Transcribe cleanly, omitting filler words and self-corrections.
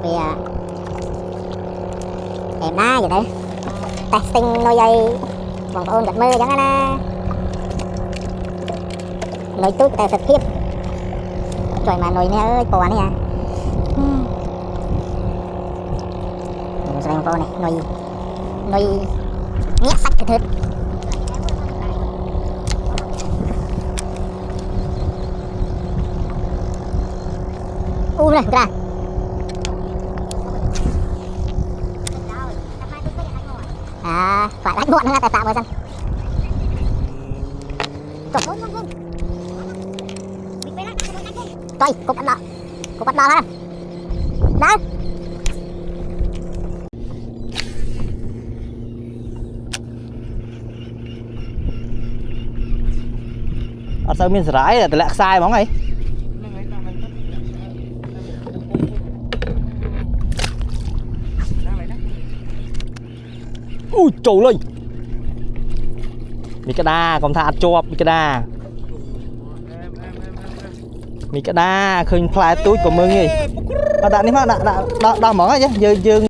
vì em đá vậy đấy testing nồi dây vòng ôn gật mơ chẳng á nồi tútแต่thực thiếp rồi mà nồi này ơi bò này à rồi bò này nồi nhét sạch cái thớt này ra phải đánh muộn hơn tại tạo rồi dân coi cục bắt đỏ ha đó ở sao miền rãi là lại sai bóng này ui trầu lên mi cái đa còn thà cho mi cái đa khơi phai túi của mưng gì đạn đi mà đạn đỏ mỏ chứ dư